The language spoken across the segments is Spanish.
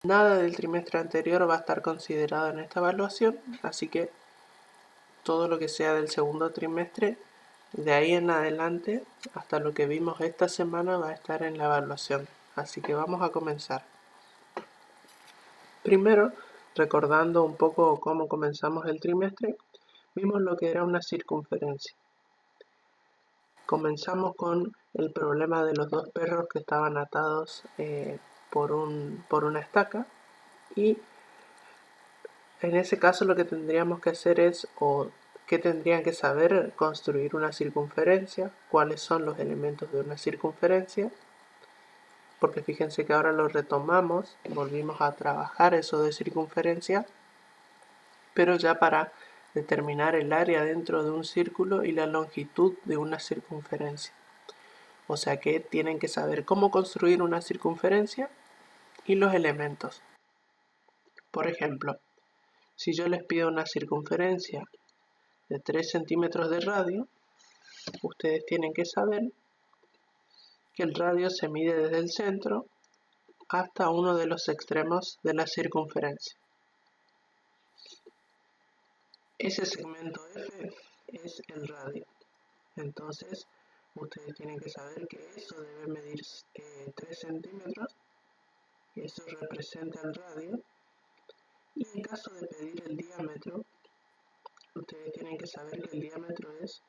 Nada del trimestre anterior va a estar considerado en esta evaluación, así que todo lo que sea del segundo trimestre, de ahí en adelante, hasta lo que vimos esta semana, va a estar en la evaluación. Así que vamos a comenzar. Primero, recordando un poco cómo comenzamos el trimestre, vimos lo que era una circunferencia. Comenzamos con el problema de los dos perros que estaban atados por una estaca, y en ese caso lo que tendríamos que hacer es, o que tendrían que saber, construir una circunferencia, cuáles son los elementos de una circunferencia, porque fíjense que ahora lo retomamos, volvimos a trabajar eso de circunferencia, pero ya para determinar el área dentro de un círculo y la longitud de una circunferencia. O sea que tienen que saber cómo construir una circunferencia y los elementos. Por ejemplo, si yo les pido una circunferencia de 3 centímetros de radio, ustedes tienen que saber que el radio se mide desde el centro hasta uno de los extremos de la circunferencia. Ese segmento F es el radio. Entonces, ustedes tienen que saber que eso debe medir 3 centímetros, y eso representa el radio. Y en caso de pedir el diámetro, ustedes tienen que saber que el diámetro es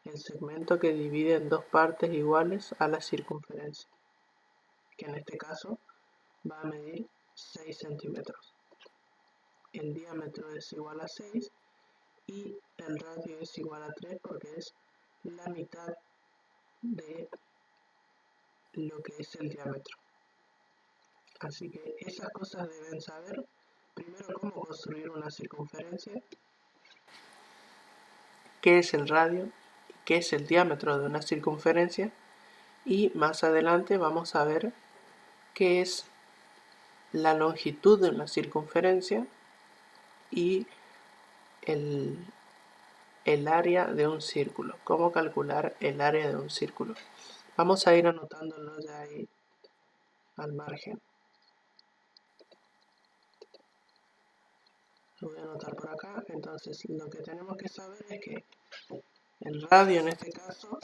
el segmento que divide en dos partes iguales a la circunferencia, que en este caso va a medir 6 centímetros. El diámetro es igual a 6 y el radio es igual a 3 porque es la mitad de lo que es el diámetro. Así que esas cosas deben saber. Primero, cómo construir una circunferencia, qué es el radio, qué es el diámetro de una circunferencia, y más adelante vamos a ver qué es la longitud de una circunferencia y el área de un círculo, cómo calcular el área de un círculo. Vamos a ir anotándolo ya ahí al margen. Lo voy a anotar por acá. Entonces, lo que tenemos que saber es que el radio en este caso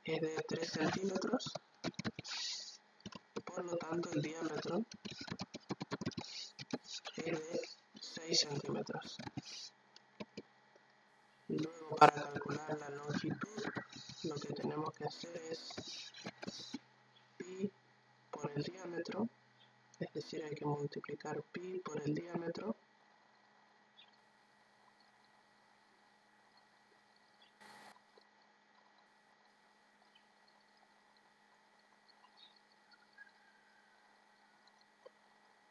es de 3 centímetros, por lo tanto el diámetro es de 6 centímetros. Luego, para calcular la longitud, lo que tenemos que hacer es pi por el diámetro, es decir, hay que multiplicar pi por el diámetro,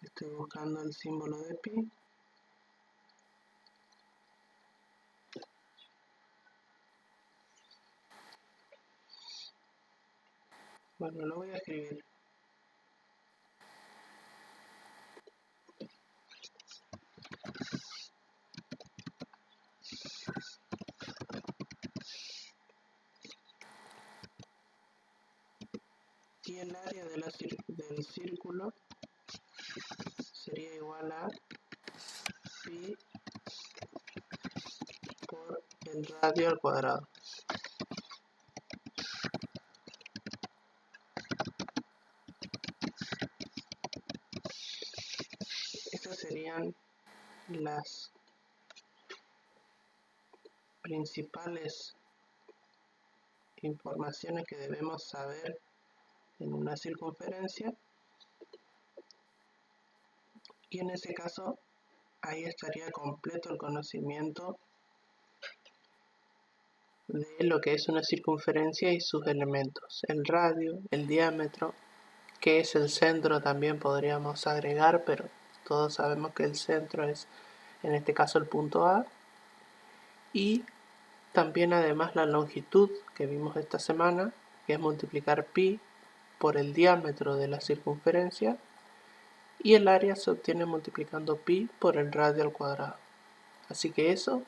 estoy buscando el símbolo de pi, bueno, lo voy a escribir. Y el área de del círculo sería igual a pi por el radio al cuadrado. Estas serían las principales informaciones que debemos saber en una circunferencia, y en ese caso ahí estaría completo el conocimiento de lo que es una circunferencia y sus elementos: el radio, el diámetro, qué es el centro también podríamos agregar, pero todos sabemos que el centro es en este caso el punto A, y también además la longitud que vimos esta semana, que es multiplicar pi por el diámetro de la circunferencia, y el área se obtiene multiplicando pi por el radio al cuadrado. Así que eso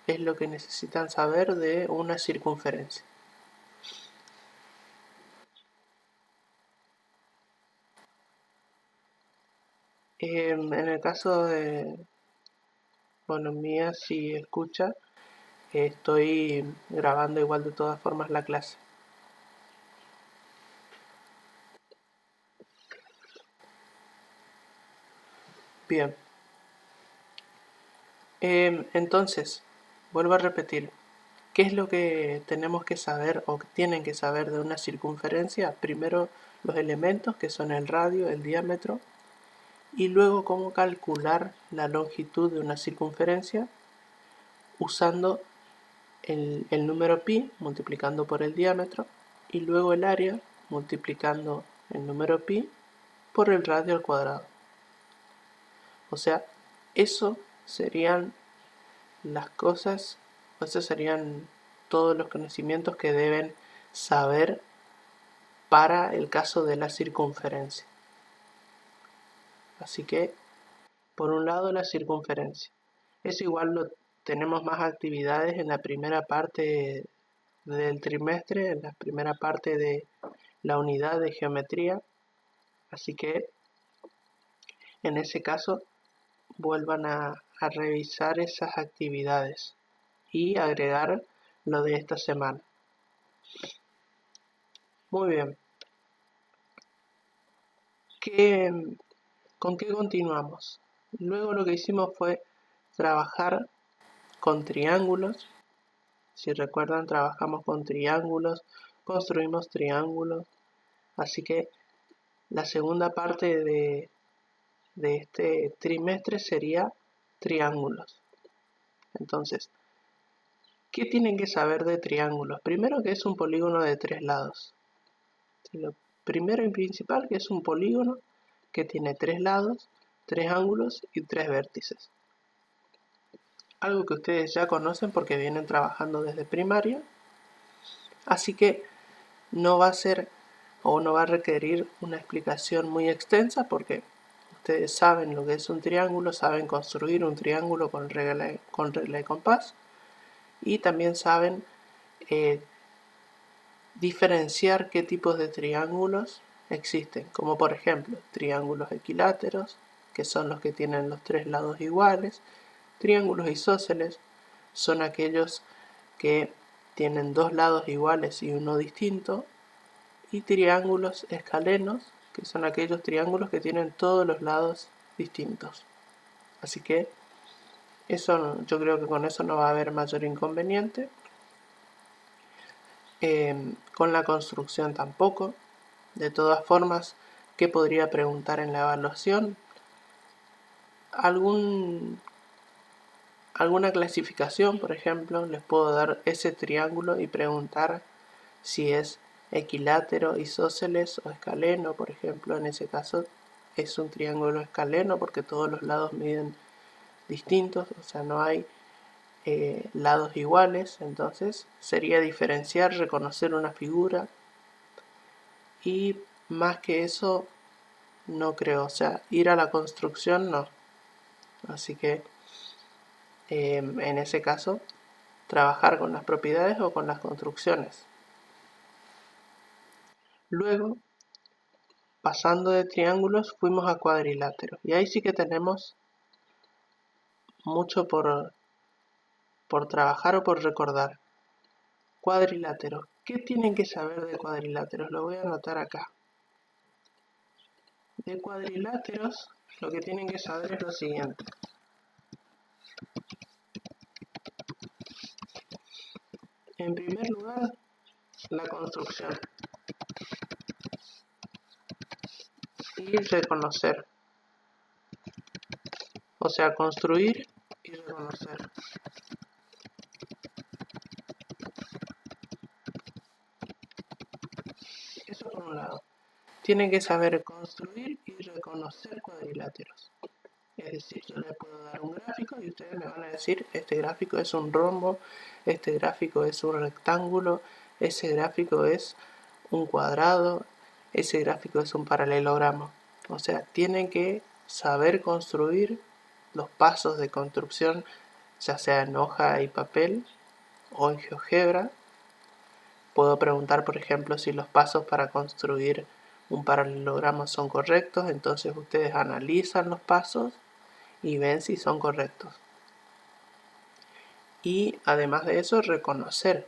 es lo que necesitan saber de una circunferencia. En el caso de, bueno, mía, si escucha, estoy grabando igual de todas formas la clase. Bien. Entonces, vuelvo a repetir. ¿Qué es lo que tenemos que saber o que tienen que saber de una circunferencia? Primero los elementos que son el radio, el diámetro, y luego cómo calcular la longitud de una circunferencia usando el número pi multiplicando por el diámetro y luego el área multiplicando el número pi por el radio al cuadrado. O sea, eso serían las cosas, esos serían todos los conocimientos que deben saber para el caso de la circunferencia. Así que, por un lado, la circunferencia. Eso igual lo tenemos más actividades en la primera parte del trimestre, en la primera parte de la unidad de geometría. Así que, en ese caso, vuelvan a revisar esas actividades y agregar lo de esta semana. Muy bien. ¿Con qué continuamos? Luego lo que hicimos fue trabajar con triángulos. Si recuerdan, trabajamos con triángulos, construimos triángulos. Así que la segunda parte de este trimestre sería triángulos. Entonces, ¿qué tienen que saber de triángulos? Primero que es un polígono de 3 lados. Lo primero y principal que es un polígono que tiene 3 lados, 3 ángulos y 3 vértices. Algo que ustedes ya conocen porque vienen trabajando desde primaria. Así que no va a ser o no va a requerir una explicación muy extensa porque ustedes saben lo que es un triángulo, saben construir un triángulo con regla y compás y también saben diferenciar qué tipos de triángulos existen, como por ejemplo triángulos equiláteros, que son los que tienen los 3 lados iguales, triángulos isósceles, son aquellos que tienen 2 lados iguales y uno distinto, y triángulos escalenos, que son aquellos triángulos que tienen todos los lados distintos. Así que eso, yo creo que con eso no va a haber mayor inconveniente. Con la construcción tampoco. De todas formas, ¿qué podría preguntar en la evaluación? Alguna clasificación, por ejemplo, les puedo dar ese triángulo y preguntar si es equilátero, isósceles o escaleno, por ejemplo. En ese caso es un triángulo escaleno porque todos los lados miden distintos, o sea, no hay lados iguales. Entonces sería diferenciar, reconocer una figura, y más que eso no creo, o sea, ir a la construcción no. Así que en ese caso trabajar con las propiedades o con las construcciones. Luego, pasando de triángulos, fuimos a cuadriláteros. Y ahí sí que tenemos mucho por trabajar o por recordar. Cuadriláteros. ¿Qué tienen que saber de cuadriláteros? Lo voy a anotar acá. De cuadriláteros, lo que tienen que saber es lo siguiente. En primer lugar, la construcción. Y reconocer. O sea, construir y reconocer. Eso por un lado. Tienen que saber construir y reconocer cuadriláteros. Es decir, yo les puedo dar un gráfico y ustedes me van a decir, este gráfico es un rombo, este gráfico es un rectángulo, ese gráfico es un cuadrado, ese gráfico es un paralelogramo. O sea, tienen que saber construir los pasos de construcción, ya sea en hoja y papel o en GeoGebra. Puedo preguntar, por ejemplo, si los pasos para construir un paralelogramo son correctos, entonces ustedes analizan los pasos y ven si son correctos. Y además de eso, reconocer,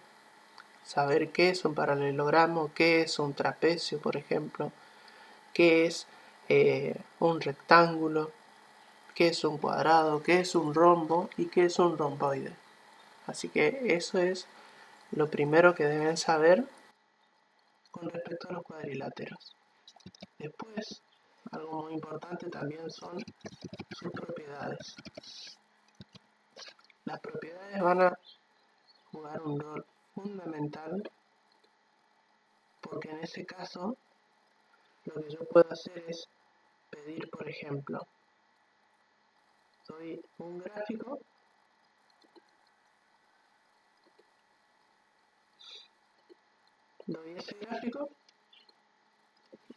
saber qué es un paralelogramo, qué es un trapecio, por ejemplo, qué es un rectángulo, qué es un cuadrado, qué es un rombo y qué es un romboide. Así que eso es lo primero que deben saber con respecto a los cuadriláteros. Después, algo muy importante también son sus propiedades. Las propiedades van a jugar un rol fundamental porque en ese caso lo que yo puedo hacer es pedir, por ejemplo, doy un gráfico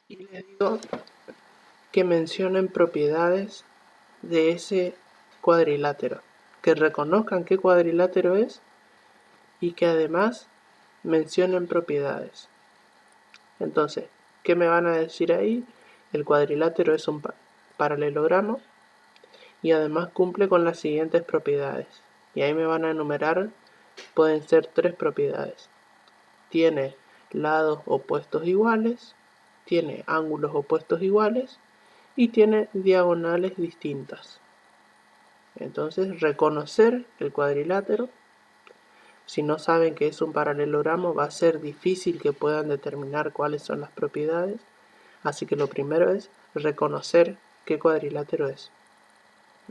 y les digo que mencionen propiedades de ese cuadrilátero, que reconozcan qué cuadrilátero es y que además mencionen propiedades. Entonces, ¿qué me van a decir ahí? El cuadrilátero es un paralelogramo y además cumple con las siguientes propiedades. Y ahí me van a enumerar, pueden ser 3 propiedades. Tiene lados opuestos iguales, tiene ángulos opuestos iguales y tiene diagonales distintas. Entonces, reconocer el cuadrilátero. Si no saben qué es un paralelogramo, va a ser difícil que puedan determinar cuáles son las propiedades. Así que lo primero es reconocer qué cuadrilátero es.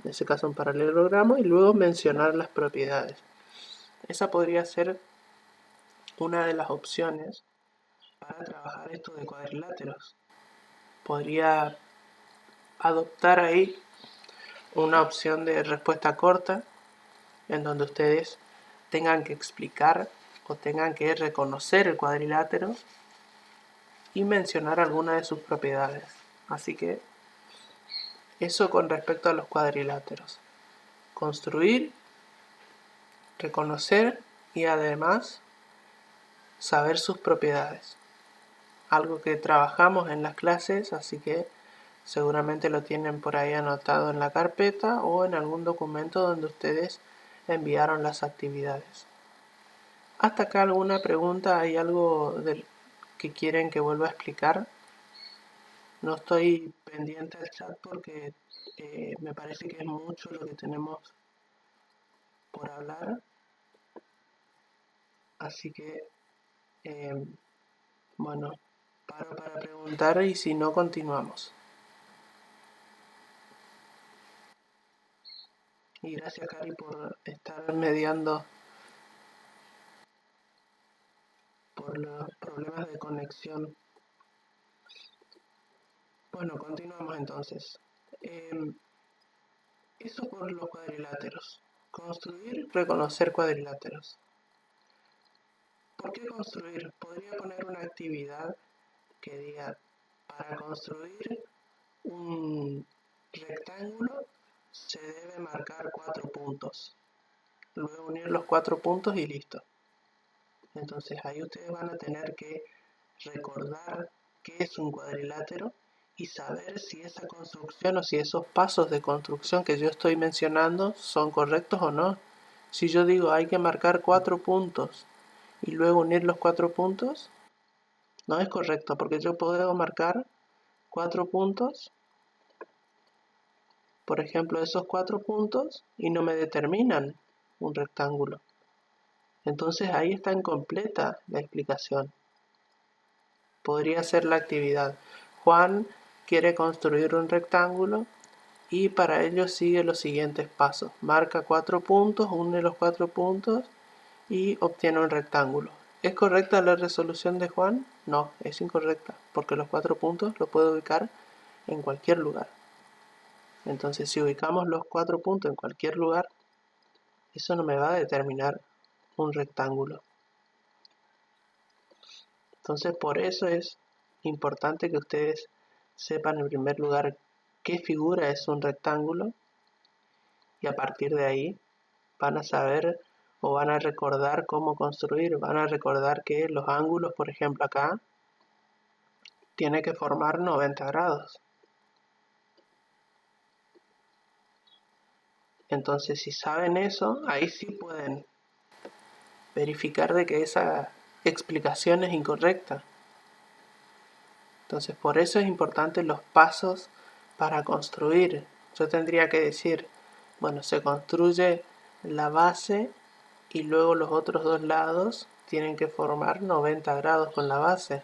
En ese caso un paralelogramo y luego mencionar las propiedades. Esa podría ser una de las opciones para trabajar esto de cuadriláteros. Podría adoptar ahí una opción de respuesta corta en donde ustedes tengan que explicar o tengan que reconocer el cuadrilátero y mencionar alguna de sus propiedades. Así que eso con respecto a los cuadriláteros. Construir, reconocer y además saber sus propiedades. Algo que trabajamos en las clases, así que seguramente lo tienen por ahí anotado en la carpeta o en algún documento donde ustedes enviaron las actividades. ¿Hasta acá alguna pregunta? ¿Hay algo que quieren que vuelva a explicar? No estoy pendiente del chat porque me parece que es mucho lo que tenemos por hablar. Así que, bueno, paro para preguntar y si no, continuamos. Y gracias, Cari, por estar mediando por los problemas de conexión. Bueno, continuamos entonces. Eso por los cuadriláteros. Construir, reconocer cuadriláteros. ¿Por qué construir? Podría poner una actividad que diga, para construir un rectángulo se debe marcar 4 puntos. Luego unir los 4 puntos y listo. Entonces ahí ustedes van a tener que recordar qué es un cuadrilátero y saber si esa construcción o si esos pasos de construcción que yo estoy mencionando son correctos o no. Si yo digo hay que marcar 4 puntos y luego unir los 4 puntos, no es correcto porque yo puedo marcar 4 puntos, por ejemplo esos 4 puntos, y no me determinan un rectángulo. Entonces ahí está incompleta la explicación. Podría ser la actividad. Juan quiere construir un rectángulo y para ello sigue los siguientes pasos. Marca 4 puntos, une los 4 puntos y obtiene un rectángulo. ¿Es correcta la resolución de Juan? No, es incorrecta, porque los 4 puntos los puedo ubicar en cualquier lugar. Entonces, si ubicamos los 4 puntos en cualquier lugar, eso no me va a determinar un rectángulo. Entonces, por eso es importante que ustedes sepan en primer lugar qué figura es un rectángulo y a partir de ahí van a saber o van a recordar cómo construir. Van a recordar que los ángulos, por ejemplo acá, tiene que formar 90 grados. Entonces, si saben eso, ahí sí pueden verificar de que esa explicación es incorrecta. Entonces, por eso es importante los pasos para construir. Yo tendría que decir, bueno, se construye la base y luego los otros dos lados tienen que formar 90 grados con la base,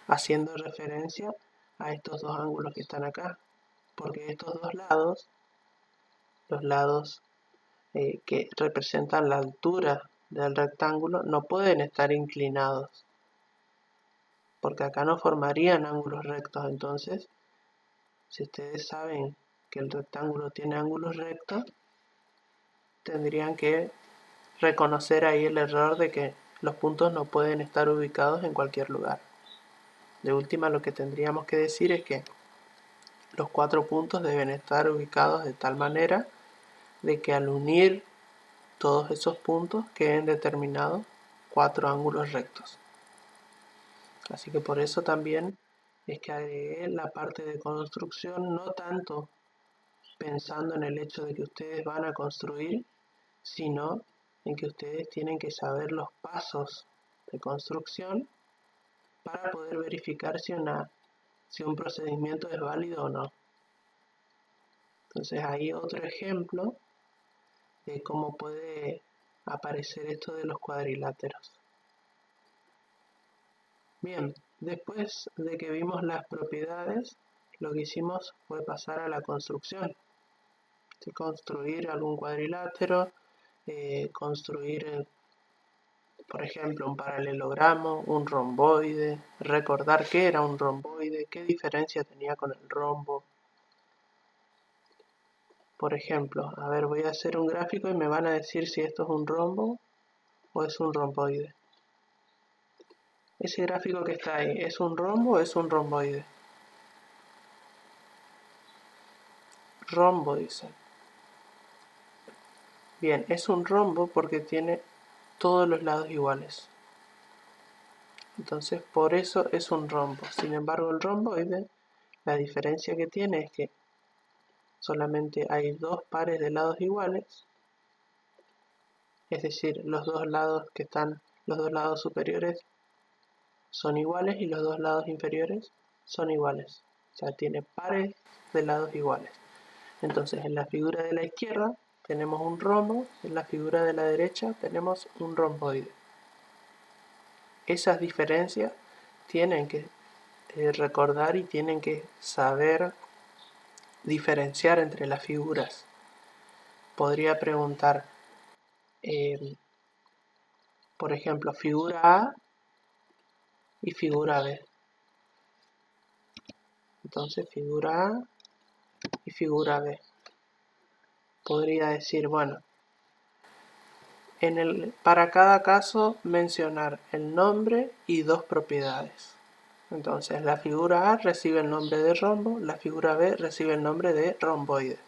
haciendo referencia a estos dos ángulos que están acá, porque estos dos lados, los lados que representan la altura del rectángulo, no pueden estar inclinados, porque acá no formarían ángulos rectos. Entonces, si ustedes saben que el rectángulo tiene ángulos rectos, tendrían que reconocer ahí el error de que los puntos no pueden estar ubicados en cualquier lugar. De última, lo que tendríamos que decir es que los 4 puntos deben estar ubicados de tal manera de que al unir todos esos puntos queden determinados 4 ángulos rectos. Así que por eso también es que agregué la parte de construcción, no tanto pensando en el hecho de que ustedes van a construir, sino en que ustedes tienen que saber los pasos de construcción para poder verificar si un procedimiento es válido o no. Entonces ahí otro ejemplo de cómo puede aparecer esto de los cuadriláteros. Bien, después de que vimos las propiedades, lo que hicimos fue pasar a la construcción. Construir algún cuadrilátero, construir, por ejemplo, un paralelogramo, un romboide, recordar qué era un romboide, qué diferencia tenía con el rombo. Por ejemplo, a ver, voy a hacer un gráfico y me van a decir si esto es un rombo o es un romboide. Ese gráfico que está ahí, ¿es un rombo o es un romboide? Rombo, dice. Bien, es un rombo porque tiene todos los lados iguales. Entonces, por eso es un rombo. Sin embargo, el romboide, la diferencia que tiene es que solamente hay 2 pares de lados iguales. Es decir, los dos lados superiores son iguales y los dos lados inferiores son iguales. O sea, tiene pares de lados iguales. Entonces, en la figura de la izquierda tenemos un rombo, en la figura de la derecha tenemos un romboide. Esas diferencias tienen que recordar y tienen que saber diferenciar entre las figuras. Podría preguntar, por ejemplo, figura A y figura B. Entonces, figura A y figura B. Podría decir, bueno, para cada caso mencionar el nombre y 2 propiedades. Entonces, la figura A recibe el nombre de rombo, la figura B recibe el nombre de romboide.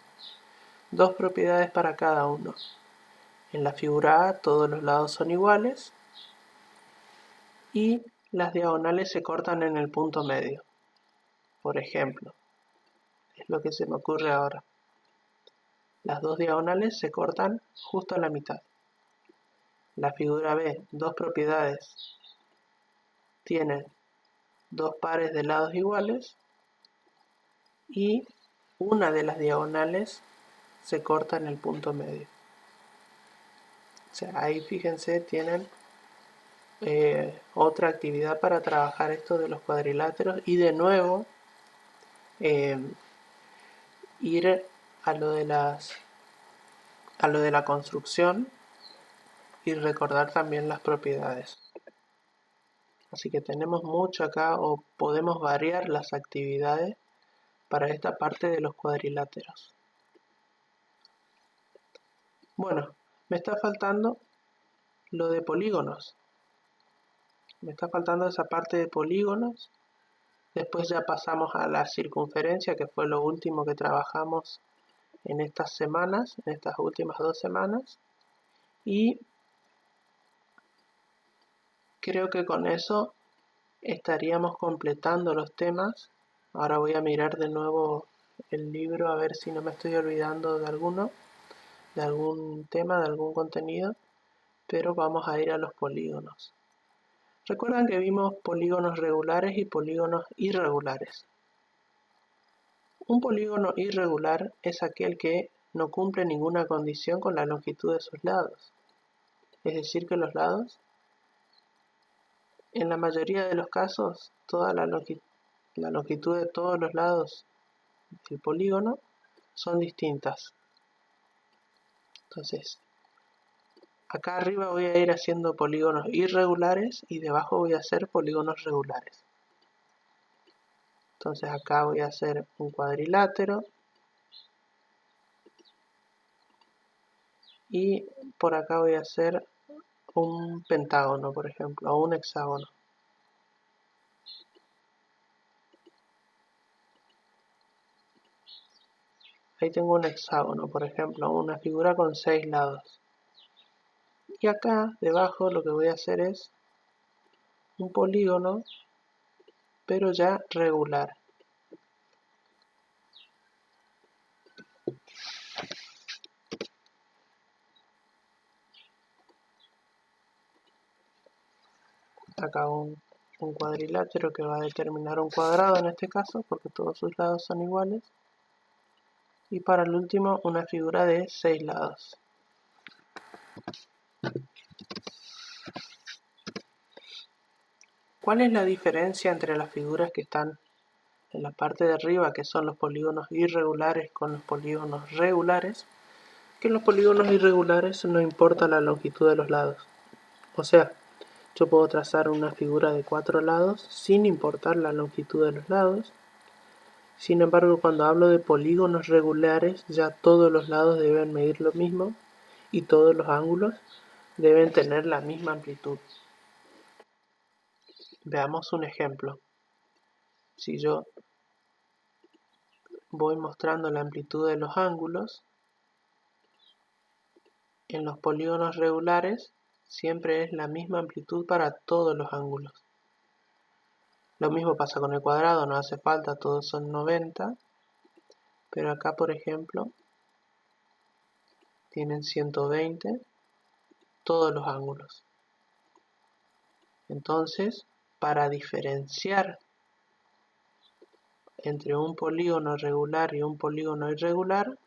2 propiedades para cada uno. En la figura A todos los lados son iguales y las diagonales se cortan en el punto medio. Por ejemplo, es lo que se me ocurre ahora. Las 2 diagonales se cortan justo a la mitad. La figura B, 2 propiedades, tiene 2 pares de lados iguales y una de las diagonales se corta en el punto medio. O sea, ahí fíjense, tienen otra actividad para trabajar esto de los cuadriláteros y de nuevo ir a lo de la construcción y recordar también las propiedades. Así que tenemos mucho acá, o podemos variar las actividades para esta parte de los cuadriláteros. Bueno, me está faltando lo de polígonos. Me está faltando esa parte de polígonos. Después ya pasamos a la circunferencia, que fue lo último que trabajamos en estas semanas, en estas últimas 2 semanas. Y creo que con eso estaríamos completando los temas. Ahora voy a mirar de nuevo el libro a ver si no me estoy olvidando de alguno, de algún tema, de algún contenido, pero vamos a ir a los polígonos. Recuerdan que vimos polígonos regulares y polígonos irregulares. Un polígono irregular es aquel que no cumple ninguna condición con la longitud de sus lados. Es decir, que los lados, en la mayoría de los casos, toda la longitud de todos los lados del polígono son distintas. Entonces, acá arriba voy a ir haciendo polígonos irregulares y debajo voy a hacer polígonos regulares. Entonces acá voy a hacer un cuadrilátero y por acá voy a hacer un pentágono, por ejemplo, o un hexágono. Ahí tengo un hexágono, por ejemplo, una figura con 6 lados. Y acá debajo lo que voy a hacer es un polígono, pero ya regular. Acá un cuadrilátero que va a determinar un cuadrado en este caso, porque todos sus lados son iguales. Y para el último, una figura de 6 lados. ¿Cuál es la diferencia entre las figuras que están en la parte de arriba, que son los polígonos irregulares, con los polígonos regulares? Que en los polígonos irregulares no importa la longitud de los lados. O sea, yo puedo trazar una figura de 4 lados sin importar la longitud de los lados. Sin embargo, cuando hablo de polígonos regulares, ya todos los lados deben medir lo mismo y todos los ángulos deben tener la misma amplitud. Veamos un ejemplo. Si yo voy mostrando la amplitud de los ángulos, en los polígonos regulares siempre es la misma amplitud para todos los ángulos. Lo mismo pasa con el cuadrado, no hace falta, todos son 90, pero acá por ejemplo tienen 120 todos los ángulos. Entonces, para diferenciar entre un polígono regular y un polígono irregular,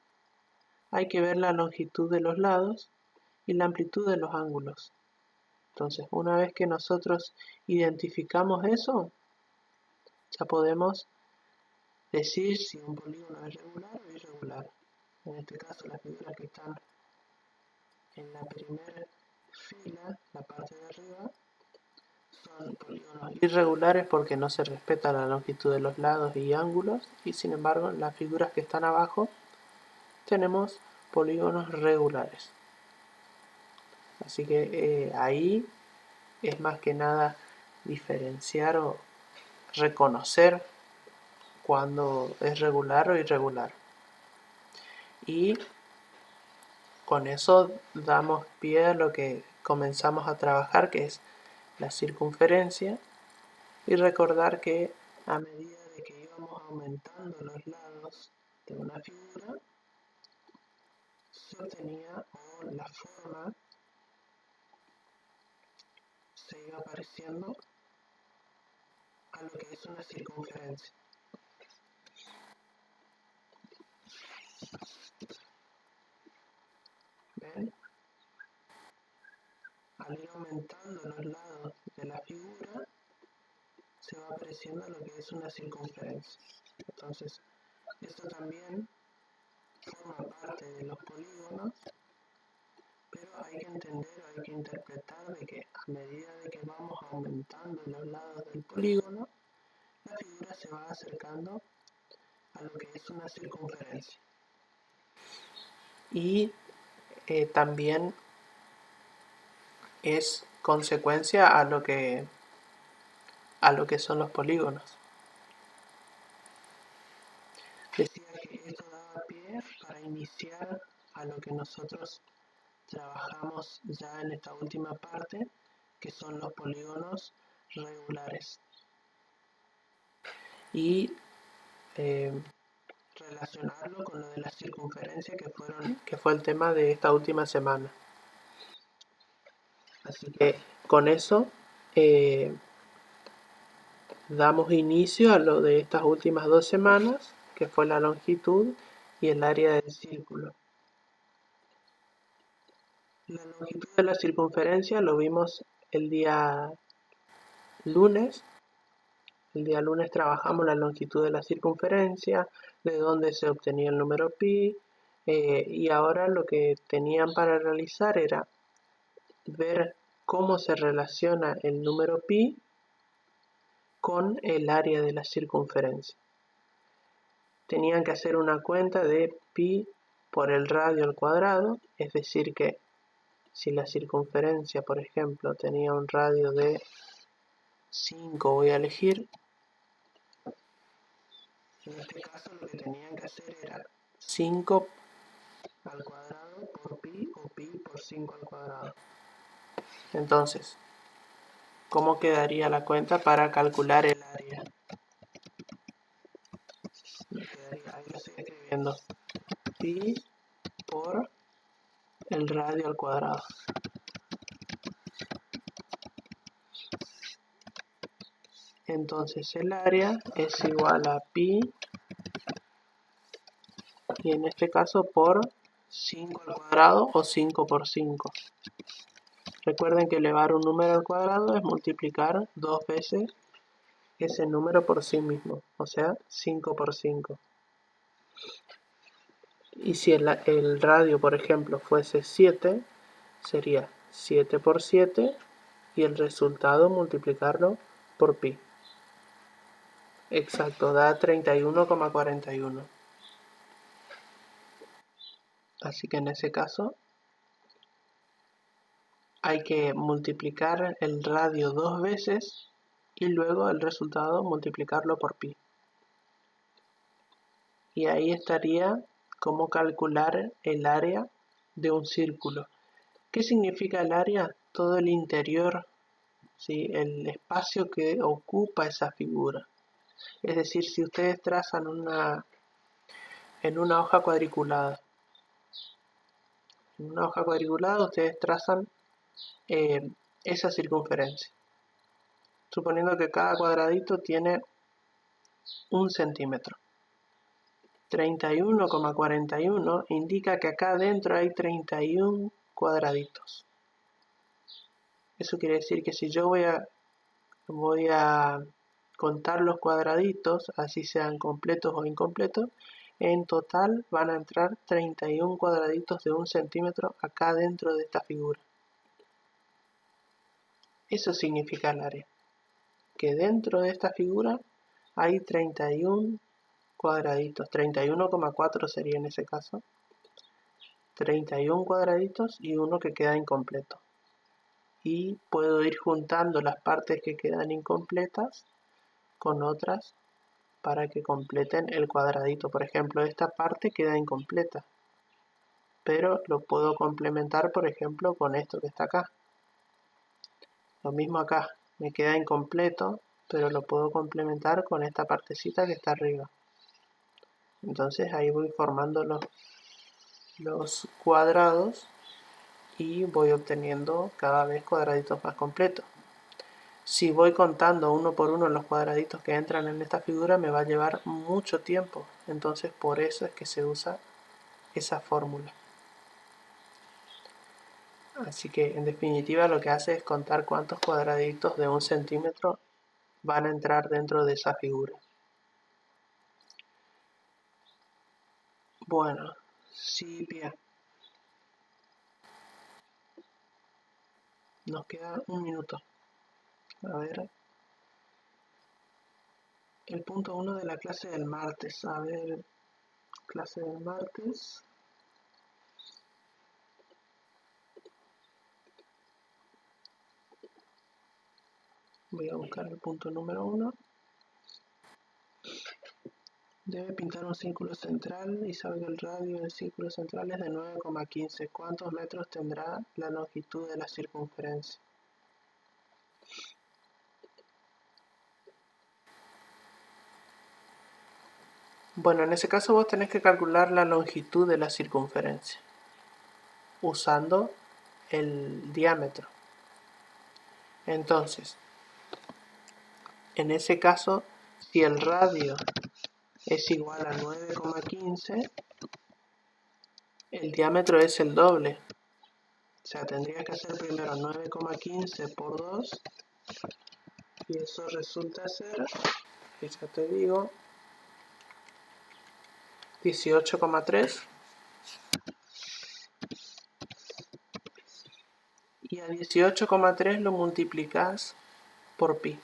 hay que ver la longitud de los lados y la amplitud de los ángulos. Entonces, una vez que nosotros identificamos eso, ya podemos decir si un polígono es regular o irregular. En este caso, las figuras que están en la primera fila, la parte de arriba, son polígonos irregulares porque no se respeta la longitud de los lados y ángulos, y sin embargo, en las figuras que están abajo tenemos polígonos regulares. Así que ahí es más que nada diferenciar o reconocer cuando es regular o irregular. Y con eso damos pie a lo que comenzamos a trabajar, que es la circunferencia, y recordar que a medida de que íbamos aumentando los lados de una figura, se obtenía o la forma se iba pareciendo a lo que es una circunferencia. ¿Ven? Al ir aumentando los lados de la figura, se va apareciendo lo que es una circunferencia. Entonces, esto también forma parte de los polígonos, pero hay que entender, hay que interpretar de que a medida de que vamos aumentando los lados del polígono, la figura se va acercando a lo que es una circunferencia. Y también es consecuencia a lo que son los polígonos. Decía que esto daba pie para iniciar a lo que nosotros trabajamos ya en esta última parte, que son los polígonos regulares. y relacionarlo con lo de la circunferencia que fue el tema de esta última semana. Así que con eso damos inicio a lo de estas últimas 2 semanas, que fue la longitud y el área del círculo. La longitud de la circunferencia lo vimos el día lunes. El día lunes trabajamos la longitud de la circunferencia, de dónde se obtenía el número pi, y ahora lo que tenían para realizar era ver cómo se relaciona el número pi con el área de la circunferencia. Tenían que hacer una cuenta de pi por el radio al cuadrado, es decir que si la circunferencia, por ejemplo, tenía un radio de 5, voy a elegir, en este caso lo que tenían que hacer era 5 al cuadrado por pi o pi por 5 al cuadrado. Entonces, ¿cómo quedaría la cuenta para calcular el área? Ahí lo estoy escribiendo. Pi por el radio al cuadrado. Entonces el área es igual a pi, y en este caso por 5 al cuadrado o 5 por 5. Recuerden que elevar un número al cuadrado es multiplicar 2 veces ese número por sí mismo, o sea, 5 por 5. Y si el radio, por ejemplo, fuese 7, sería 7 por 7 y el resultado multiplicarlo por pi. Exacto, da 31,41. Así que en ese caso hay que multiplicar el radio 2 veces y luego el resultado multiplicarlo por pi. Y ahí estaría cómo calcular el área de un círculo. ¿Qué significa el área? Todo el interior, ¿sí? El espacio que ocupa esa figura. Es decir, si ustedes trazan en una hoja cuadriculada, ustedes trazan esa circunferencia, suponiendo que cada cuadradito tiene 1 centímetro. 31,41 indica que acá adentro hay 31 cuadraditos. Eso quiere decir que si yo voy a contar los cuadraditos, así sean completos o incompletos, en total van a entrar 31 cuadraditos de 1 centímetro acá dentro de esta figura. Eso significa el área, que dentro de esta figura hay 31 cuadraditos, 31,4 sería en ese caso, 31 cuadraditos y uno que queda incompleto. Y puedo ir juntando las partes que quedan incompletas con otras para que completen el cuadradito. Por ejemplo, esta parte queda incompleta, pero lo puedo complementar, por ejemplo, con esto que está acá. Lo mismo acá, me queda incompleto, pero lo puedo complementar con esta partecita que está arriba. Entonces ahí voy formando los cuadrados y voy obteniendo cada vez cuadraditos más completos. Si voy contando uno por uno los cuadraditos que entran en esta figura, me va a llevar mucho tiempo. Entonces por eso es que se usa esa fórmula. Así que en definitiva lo que hace es contar cuántos cuadraditos de 1 centímetro van a entrar dentro de esa figura. Bueno, sí, bien. Nos queda un minuto. A ver. El punto 1 de la clase del martes. A ver, clase del martes. Voy a buscar el punto número 1. Debe pintar un círculo central y sabe que el radio del círculo central es de 9,15. ¿Cuántos metros tendrá la longitud de la circunferencia? Bueno, en ese caso vos tenés que calcular la longitud de la circunferencia usando el diámetro. Entonces, en ese caso, si el radio es igual a 9,15, el diámetro es el doble. O sea, tendría que hacer primero 9,15 por 2 y eso resulta ser, ya te digo, 18,3. Y a 18,3 lo multiplicas por pi.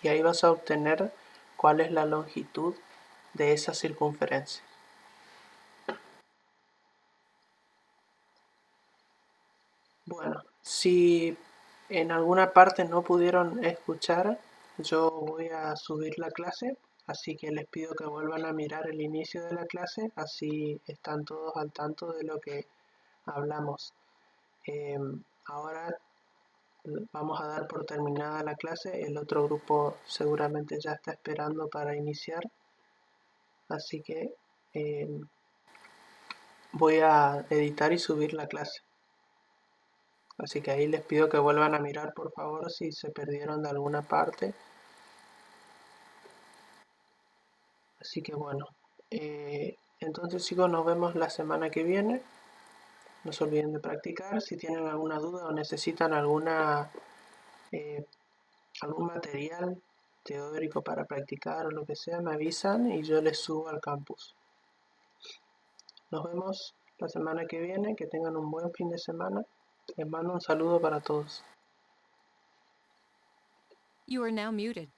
Y ahí vas a obtener cuál es la longitud de esa circunferencia. Bueno, si en alguna parte no pudieron escuchar, yo voy a subir la clase, así que les pido que vuelvan a mirar el inicio de la clase, así están todos al tanto de lo que hablamos. Ahora vamos a dar por terminada la clase, el otro grupo seguramente ya está esperando para iniciar, así que voy a editar y subir la clase. Así que ahí les pido que vuelvan a mirar por favor si se perdieron de alguna parte. Así que bueno, entonces chicos, nos vemos la semana que viene. No se olviden de practicar. Si tienen alguna duda o necesitan algún material teórico para practicar o lo que sea, me avisan y yo les subo al campus. Nos vemos la semana que viene. Que tengan un buen fin de semana. Les mando un saludo para todos. You are now muted.